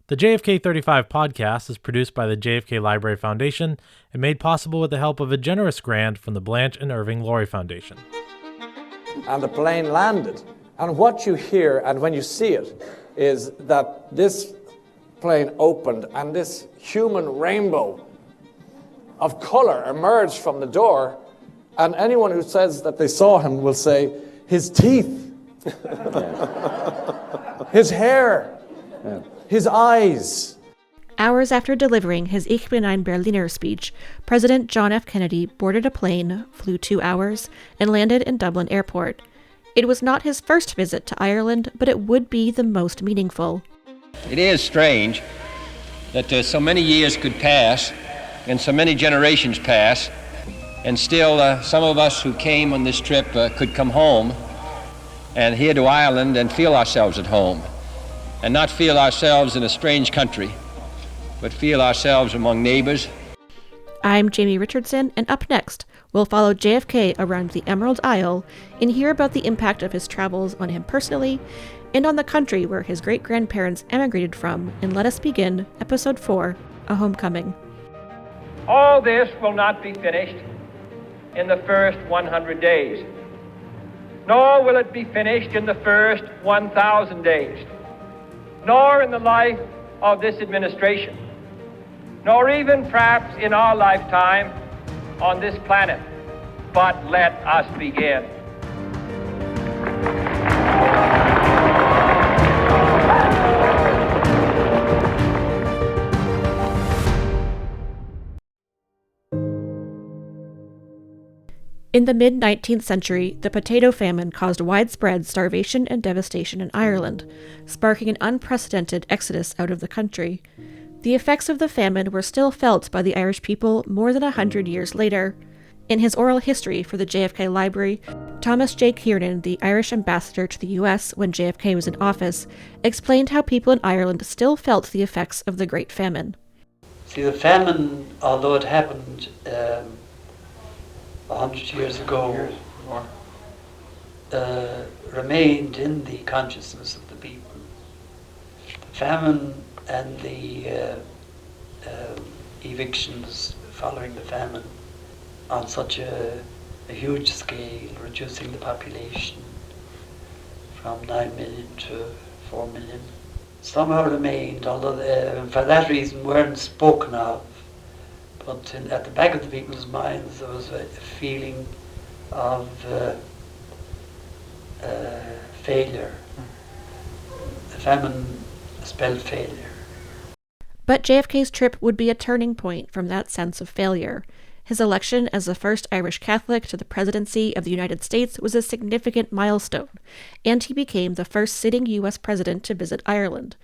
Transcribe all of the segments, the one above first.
The JFK 35 podcast is produced by the JFK Library Foundation and made possible with the help of a generous grant from the Blanche and Irving Laurie Foundation. And the plane landed. And what you hear, and when you see it, is that this plane opened and this human rainbow of color emerged from the door. And anyone who says that they saw him will say, his teeth, his hair, his eyes. Hours after delivering his Ich bin ein Berliner speech, President John F. Kennedy boarded a plane, flew 2 hours, and landed in Dublin Airport. It was not his first visit to Ireland, but it would be the most meaningful. It is strange that so many years could pass and so many generations pass, and still some of us who came on this trip could come home and here to Ireland and feel ourselves at home, and not feel ourselves in a strange country, but feel ourselves among neighbors. I'm Jamie Richardson, and up next, we'll follow JFK around the Emerald Isle and hear about the impact of his travels on him personally and on the country where his great-grandparents emigrated from. And let us begin Episode 4, A Homecoming. All this will not be finished in the first 100 days, nor will it be finished in the first 1,000 days, nor in the life of this administration, nor even perhaps in our lifetime on this planet. But let us begin. In the mid-19th century, the potato famine caused widespread starvation and devastation in Ireland, sparking an unprecedented exodus out of the country. The effects of the famine were still felt by the Irish people more than 100 years later. In his oral history for the JFK Library, Thomas J. Kiernan, the Irish ambassador to the U.S. when JFK was in office, explained how people in Ireland still felt the effects of the Great Famine. See, the famine, although it happened 100 years ago, remained in the consciousness of the people. The famine and the evictions following the famine on such a huge scale, reducing the population from 9 million to 4 million, somehow remained, although for that reason weren't spoken of. But at the back of the people's minds there was a feeling of failure. The famine spelled failure. But JFK's trip would be a turning point from that sense of failure. His election as the first Irish Catholic to the presidency of the United States was a significant milestone, and he became the first sitting U.S. president to visit Ireland.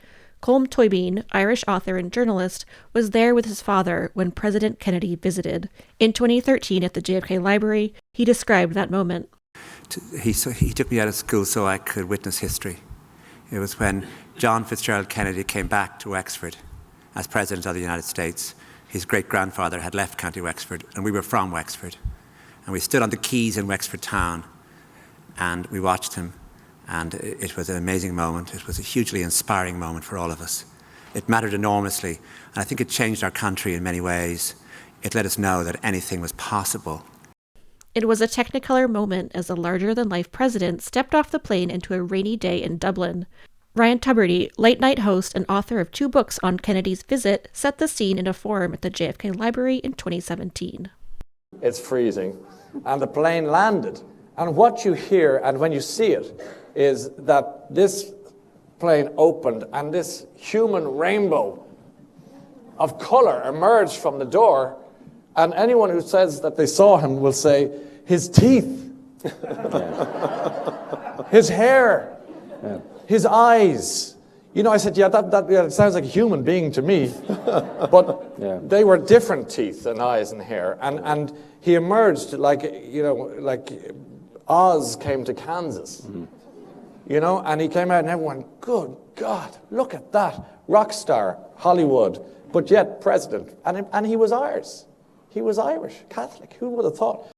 Colm Tóibín, Irish author and journalist, was there with his father when President Kennedy visited. In 2013 at the JFK Library, he described that moment. He took me out of school so I could witness history. It was when John Fitzgerald Kennedy came back to Wexford as President of the United States. His great-grandfather had left County Wexford, and we were from Wexford. And we stood on the quays in Wexford town, and we watched him. And it was an amazing moment. It was a hugely inspiring moment for all of us. It mattered enormously, and I think it changed our country in many ways. It let us know that anything was possible. It was a technicolor moment as the larger-than-life president stepped off the plane into a rainy day in Dublin. Ryan Tubridy, late-night host and author of 2 books on Kennedy's visit, set the scene in a forum at the JFK Library in 2017. It's freezing, and the plane landed. And what you hear, and when you see it, is that this plane opened and this human rainbow of color emerged from the door, and anyone who says that they saw him will say, his teeth, his hair, his eyes. You know, I said, that sounds like a human being to me, but they were different teeth and eyes and hair, and he emerged like Oz came to Kansas. Mm-hmm. You know, and he came out and everyone, good God, look at that. Rock star, Hollywood, but yet president. And he was ours. He was Irish, Catholic. Who would have thought?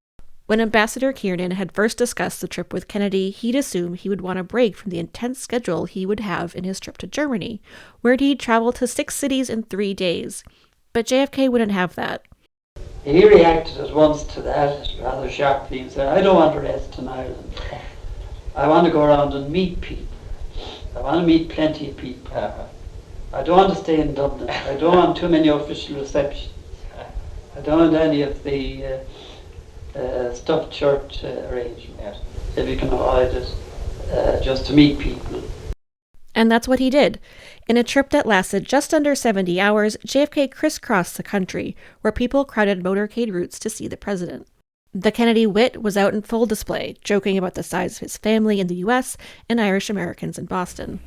When Ambassador Kiernan had first discussed the trip with Kennedy, he'd assumed he would want a break from the intense schedule he would have in his trip to Germany, where he'd travel to 6 cities in 3 days. But JFK wouldn't have that. He reacted at once to that rather sharply and said, I don't want to rest in Ireland. I want to go around and meet people. I want to meet plenty of people. I don't want to stay in Dublin. I don't want too many official receptions. I don't want any of the stuffed church arrangements. If you can avoid it, just to meet people. And that's what he did. In a trip that lasted just under 70 hours, JFK crisscrossed the country, where people crowded motorcade routes to see the president. The Kennedy wit was out in full display, joking about the size of his family in the U.S. and Irish Americans in Boston.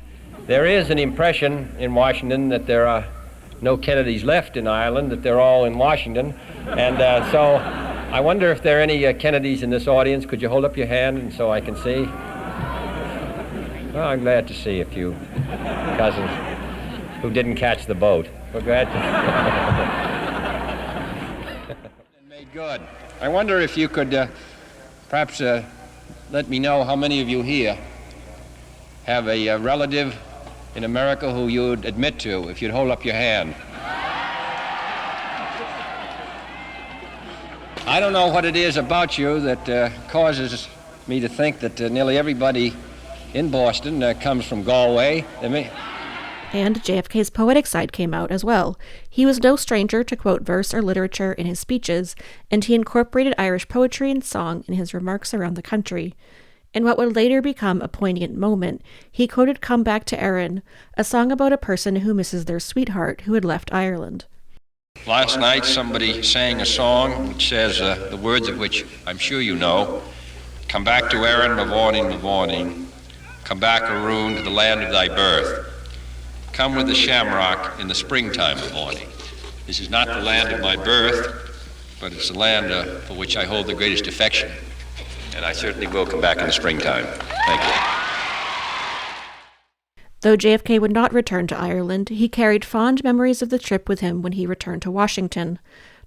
There is an impression in Washington that there are no Kennedys left in Ireland, that they're all in Washington. And so I wonder if there are any Kennedys in this audience. Could you hold up your hand and so I can see? Well, I'm glad to see a few cousins who didn't catch the boat. We're glad to. Made good. I wonder if you could perhaps let me know how many of you here have a relative in America who you'd admit to, if you'd hold up your hand. I don't know what it is about you that causes me to think that nearly everybody in Boston comes from Galway. And JFK's poetic side came out as well. He was no stranger to quote verse or literature in his speeches, and he incorporated Irish poetry and song in his remarks around the country. In what would later become a poignant moment, he quoted Come Back to Erin, a song about a person who misses their sweetheart who had left Ireland. Last night somebody sang a song which says the words of which I'm sure you know. Come back to Erin, Mavourneen. Come back, Aroon, to the land of thy birth. Come with the shamrock in the springtime, Mavourneen. This is not the land of my birth, but it's the land for which I hold the greatest affection. And I certainly will come back in the springtime. Thank you. Though JFK would not return to Ireland, he carried fond memories of the trip with him when he returned to Washington.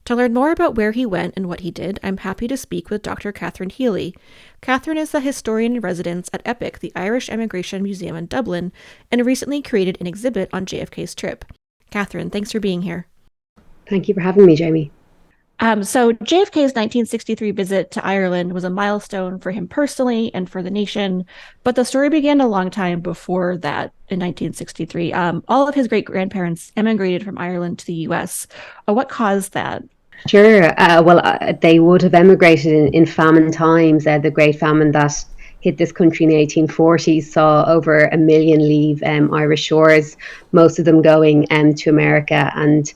To learn more about where he went and what he did, I'm happy to speak with Dr. Catherine Healy. Catherine is the historian in residence at EPIC, the Irish Emigration Museum in Dublin, and recently created an exhibit on JFK's trip. Catherine, thanks for being here. Thank you for having me, Jamie. So JFK's 1963 visit to Ireland was a milestone for him personally and for the nation, but the story began a long time before that in 1963. All of his great-grandparents emigrated from Ireland to the U.S. What caused that? Sure. They would have emigrated in famine times. The Great Famine that hit this country in the 1840s saw over 1 million leave Irish shores, most of them going to America, and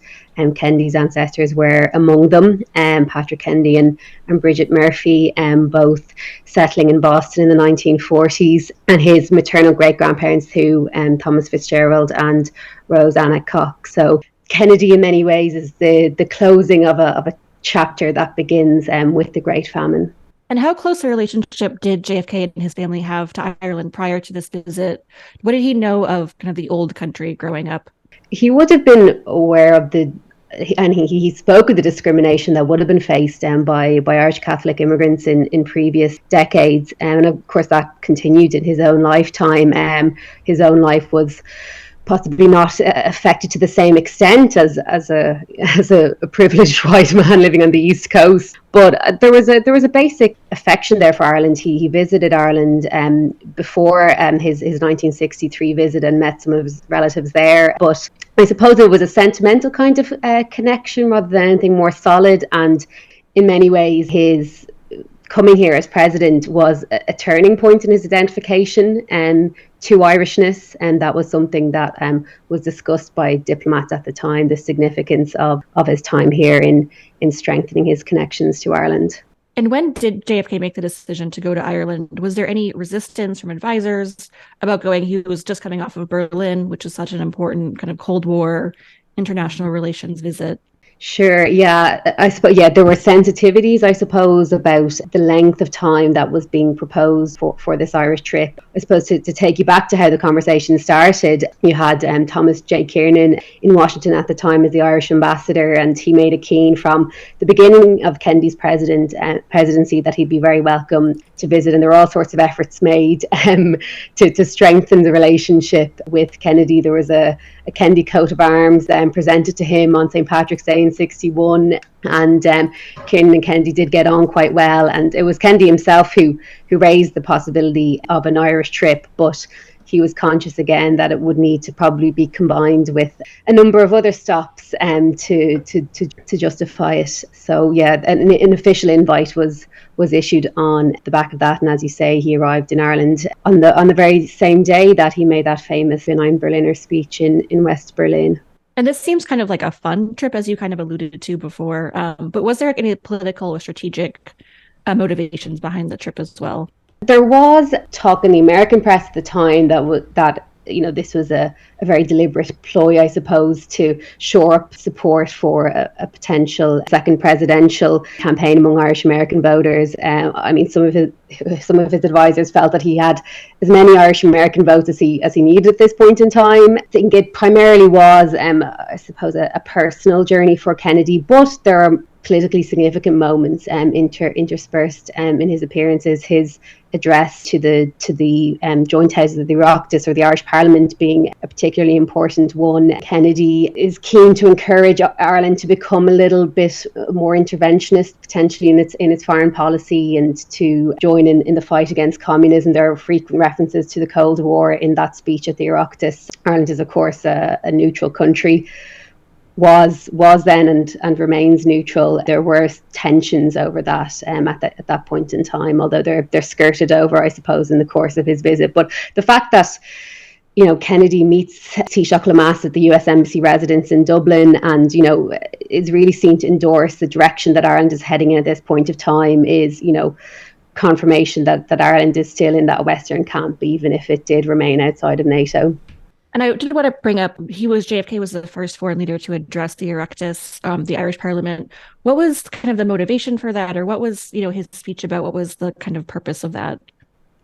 Kennedy's ancestors were among them, Patrick Kennedy and Bridget Murphy, both settling in Boston in the 1940s, and his maternal great-grandparents who Thomas Fitzgerald and Rosanna Cox. So Kennedy in many ways is the closing of a chapter that begins with the Great Famine. And how close a relationship did JFK and his family have to Ireland prior to this visit? What did he know of kind of the old country growing up? He would have been aware of he spoke of the discrimination that would have been faced by Irish Catholic immigrants in previous decades. And of course, that continued in his own lifetime. His own life was possibly not affected to the same extent as a privileged white man living on the East Coast, but there was a basic affection there for Ireland. He visited Ireland before his 1963 visit and met some of his relatives there, but I suppose it was a sentimental kind of connection rather than anything more solid. And in many ways, his coming here as president was a turning point in his identification to Irishness, and that was something that was discussed by diplomats at the time, the significance of his time here in strengthening his connections to Ireland. And when did JFK make the decision to go to Ireland? Was there any resistance from advisors about going? He was just coming off of Berlin, which is such an important kind of Cold War international relations visit. Sure, yeah. I suppose, yeah, there were sensitivities, I suppose, about the length of time that was being proposed for this Irish trip. I suppose to take you back to how the conversation started, you had Thomas J. Kiernan in Washington at the time as the Irish ambassador, and he made it keen from the beginning of Kennedy's presidency that he'd be very welcome to visit. And there were all sorts of efforts made to strengthen the relationship with Kennedy. There was a Kennedy coat of arms presented to him on St. Patrick's Day in '61, and Kiernan and Kennedy did get on quite well. And it was Kennedy himself who raised the possibility of an Irish trip, but he was conscious again that it would need to probably be combined with a number of other stops to justify it. So yeah, an official invite was issued on the back of that, and as you say, he arrived in Ireland on the very same day that he made that famous benign Berliner speech in West Berlin. And this seems kind of like a fun trip, as you kind of alluded to before. But was there any political or strategic motivations behind the trip as well? There was talk in the American press at the time that this was a very deliberate ploy, I suppose, to shore up support for a potential second presidential campaign among Irish American voters. I mean, some of his advisors felt that he had as many Irish American votes as he needed at this point in time. I think it primarily was, I suppose, a personal journey for Kennedy, but there are politically significant moments interspersed in his appearances. His address to the joint houses of the Oireachtas, or the Irish Parliament, being a particularly important one. Kennedy is keen to encourage Ireland to become a little bit more interventionist, potentially in its foreign policy, and to join in the fight against communism. There are frequent references to the Cold War in that speech at the Oireachtas. Ireland is, of course, a neutral country. Was then and remains neutral. There were tensions over that at that point in time, although they're skirted over, I suppose, in the course of his visit. But the fact that Kennedy meets Taoiseach Lemass at the US Embassy residence in Dublin, and is really seen to endorse the direction that Ireland is heading in at this point of time, is confirmation that Ireland is still in that Western camp, even if it did remain outside of NATO. And I did want to bring up, JFK was the first foreign leader to address the Oireachtas, the Irish Parliament. What was kind of the motivation for that, or what was, his speech about? What was the kind of purpose of that?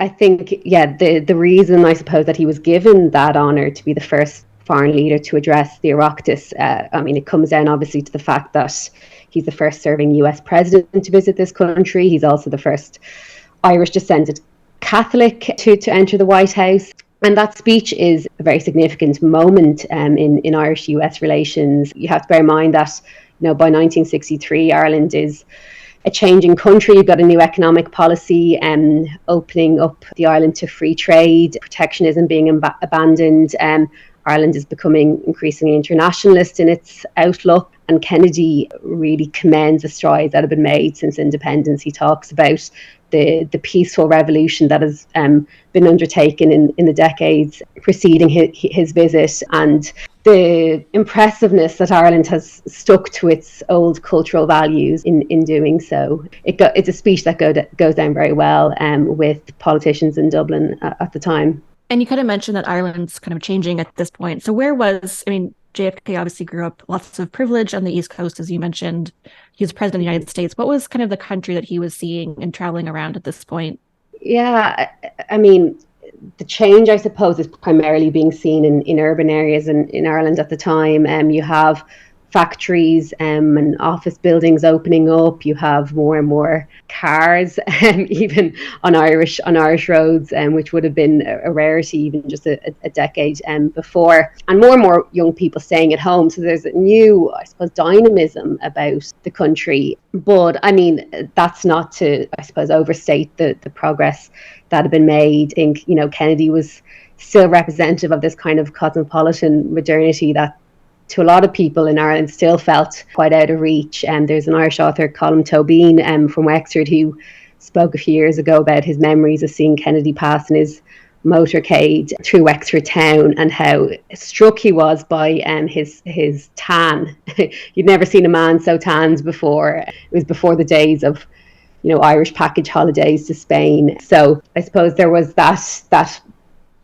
I think, yeah, the reason, I suppose, that he was given that honour to be the first foreign leader to address the Oireachtas, it comes down obviously to the fact that he's the first serving US president to visit this country. He's also the first Irish descended Catholic to enter the White House. And that speech is a very significant moment in Irish-US relations. You have to bear in mind that, by 1963, Ireland is a changing country. You've got a new economic policy opening up the island to free trade, protectionism being abandoned. Ireland is becoming increasingly internationalist in its outlook. And Kennedy really commends the strides that have been made since independence. He talks about the peaceful revolution that has been undertaken in the decades preceding his visit, and the impressiveness that Ireland has stuck to its old cultural values in doing so. It's a speech that goes down very well with politicians in Dublin at the time. And you kind of mentioned that Ireland's kind of changing at this point. So JFK obviously grew up lots of privilege on the East Coast, as you mentioned. He was president of the United States. What was kind of the country that he was seeing and traveling around at this point? Yeah, the change, I suppose, is primarily being seen in urban areas in Ireland at the time. You have factories and office buildings opening up. You have more and more cars, even on Irish roads, which would have been a rarity even just a decade before. And more young people staying at home. So there's a new, I suppose, dynamism about the country. But that's not to, I suppose, overstate the progress that had been made. I think, Kennedy was still representative of this kind of cosmopolitan modernity that to a lot of people in Ireland still felt quite out of reach. And there's an Irish author, Colm Tóibín, from Wexford, who spoke a few years ago about his memories of seeing Kennedy pass in his motorcade through Wexford town, and how struck he was by his tan. You'd never seen a man so tanned before. It was before the days of Irish package holidays to Spain. So I suppose there was that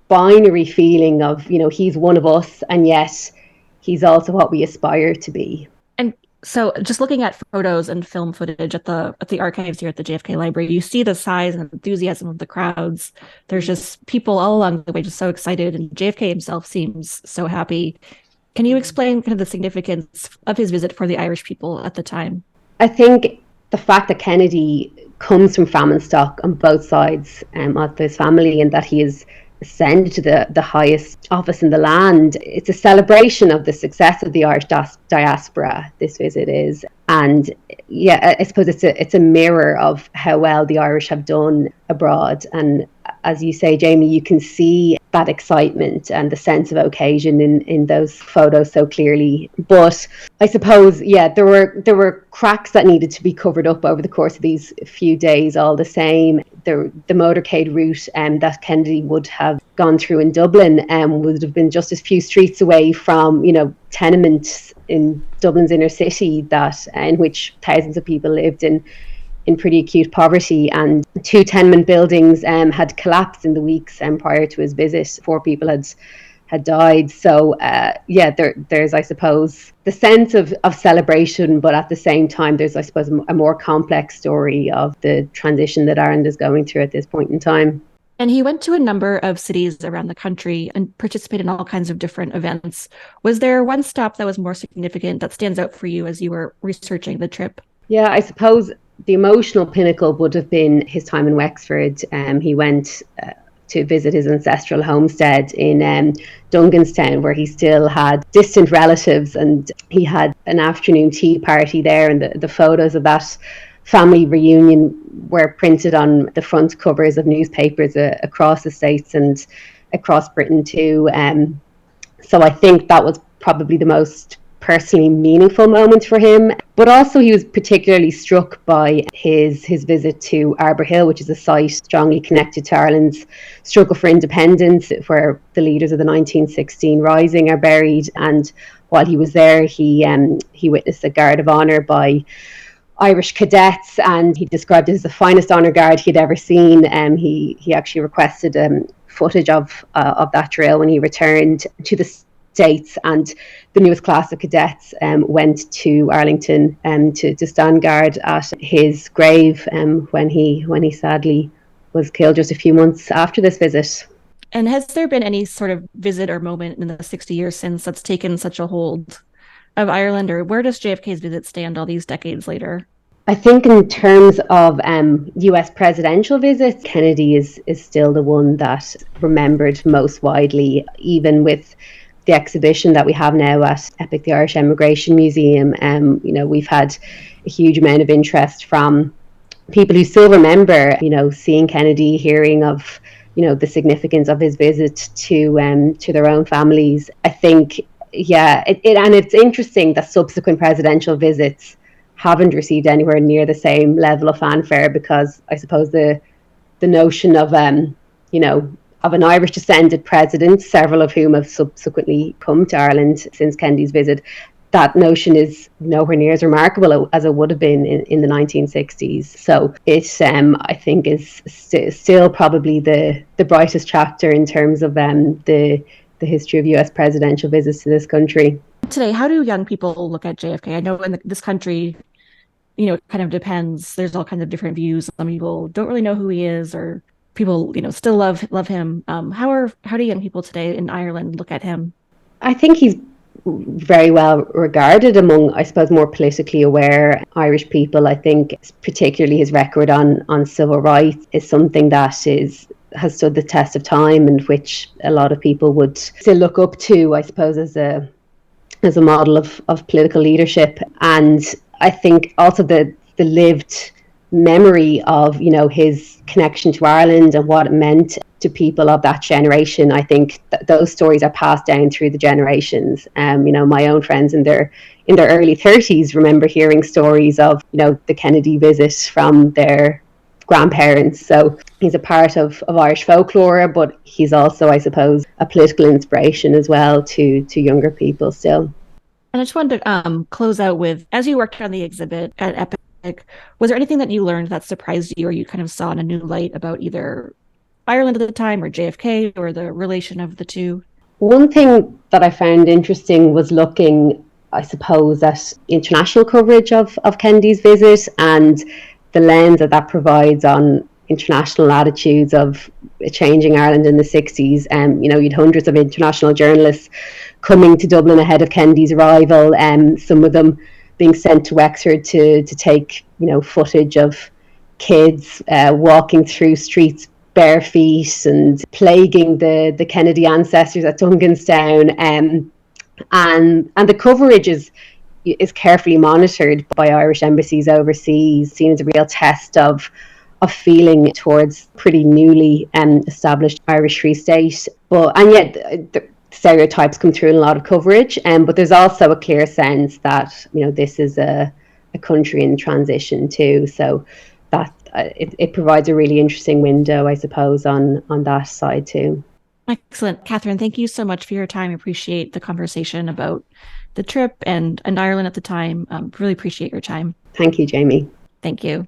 binary feeling of he's one of us, and yet he's also what we aspire to be. And So just looking at photos and film footage at the archives here at the JFK Library, you see the size and enthusiasm of the crowds. There's just people all along the way just so excited, and JFK himself seems so happy. Can you explain kind of the significance of his visit for the Irish people at the time? I think the fact that Kennedy comes from famine stock on both sides of his family, and that he is ascended to the highest office in the land, it's a celebration of the success of the Irish diaspora, this visit is. And yeah, I suppose it's a mirror of how well the Irish have done abroad. And as you say, Jamie, you can see that excitement and the sense of occasion in those photos so clearly. But I suppose, yeah, there were cracks that needed to be covered up over the course of these few days. All the same, the motorcade route that Kennedy would have gone through in Dublin would have been just a few streets away from, tenements in Dublin's inner city in which thousands of people lived in pretty acute poverty, and 2 tenement buildings had collapsed in the weeks prior to his visit. 4 people had died. So there's, I suppose, the sense of celebration, but at the same time there's, I suppose, a more complex story of the transition that Ireland is going through at this point in time. And he went to a number of cities around the country and participated in all kinds of different events. Was there one stop that was more significant that stands out for you as you were researching the trip? Yeah, I suppose the emotional pinnacle would have been his time in Wexford. He went to visit his ancestral homestead in Dunganstown, where he still had distant relatives, and he had an afternoon tea party there, and the photos of that family reunion were printed on the front covers of newspapers across the States and across Britain too. So I think that was probably the most personally meaningful moment for him. But also he was particularly struck by his visit to Arbor Hill, which is a site strongly connected to Ireland's struggle for independence, where the leaders of the 1916 Rising are buried. And while he was there, he witnessed a guard of honour by Irish cadets, and he described it as the finest honour guard he'd ever seen. He actually requested footage of that drill when he returned to the States, and the newest class of cadets went to Arlington to stand guard at his grave when he sadly was killed just a few months after this visit. And has there been any sort of visit or moment in the 60 years since that's taken such a hold of Ireland, or where does JFK's visit stand all these decades later? I think in terms of US presidential visits, Kennedy is still the one that remembered most widely, even with the exhibition that we have now at EPIC, the Irish Emigration Museum. We've had a huge amount of interest from people who still remember, seeing Kennedy, hearing of, the significance of his visit to their own families. I think, and it's interesting that subsequent presidential visits haven't received anywhere near the same level of fanfare, because I suppose the notion of of an Irish descended president, several of whom have subsequently come to Ireland since Kennedy's visit, that notion is nowhere near as remarkable as it would have been in the 1960s. So it, I think, is still probably the brightest chapter in terms of the history of US presidential visits to this country. Today, how do young people look at JFK? I know in this country, it kind of depends. There's all kinds of different views. Some people don't really know who he is, or people, still love him. How do young people today in Ireland look at him? I think he's very well regarded among, I suppose, more politically aware Irish people. I think particularly his record on civil rights is something that has stood the test of time, and which a lot of people would still look up to, I suppose, as a model of political leadership. And I think also the lived memory of his connection to Ireland and what it meant to people of that generation. I think those stories are passed down through the generations. My own friends in their early 30s remember hearing stories of the Kennedy visit from their grandparents. So he's a part of Irish folklore, but he's also, I suppose, a political inspiration as well to younger people still. And I just wanted to close out with, as you worked on the exhibit at EPIC, was there anything that you learned that surprised you, or you kind of saw in a new light about either Ireland at the time or JFK, or the relation of the two? One thing that I found interesting was looking I suppose, that international coverage of Kennedy's visit and the lens that provides on international attitudes of changing Ireland in the 60s. You'd hundreds of international journalists coming to Dublin ahead of Kennedy's arrival, some of them being sent to Wexford to take, footage of kids walking through streets bare feet and plaguing the Kennedy ancestors at Dunganstown. And the coverage is carefully monitored by Irish embassies overseas, seen as a real test of feeling towards pretty newly established Irish Free State. And yet the stereotypes come through in a lot of coverage. But there's also a clear sense that this is a country in transition too. So that it provides a really interesting window, I suppose, on that side too. Excellent. Catherine, thank you so much for your time. I appreciate the conversation about the trip and Ireland at the time. Really appreciate your time. Thank you, Jamie. Thank you.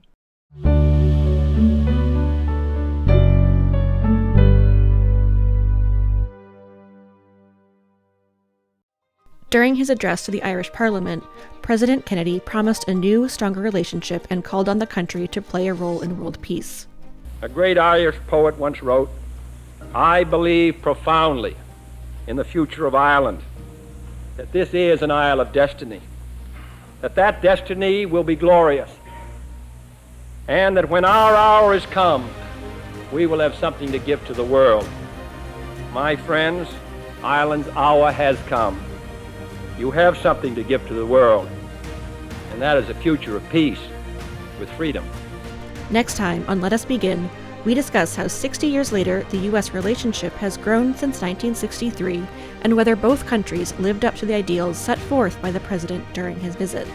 During his address to the Irish Parliament, President Kennedy promised a new, stronger relationship and called on the country to play a role in world peace. A great Irish poet once wrote, "I believe profoundly in the future of Ireland, that this is an isle of destiny, that destiny will be glorious, and that when our hour is come, we will have something to give to the world. My friends, Ireland's hour has come. You have something to give to the world, and that is a future of peace with freedom." Next time on Let Us Begin, we discuss how 60 years later the U.S. relationship has grown since 1963 and whether both countries lived up to the ideals set forth by the president during his visit.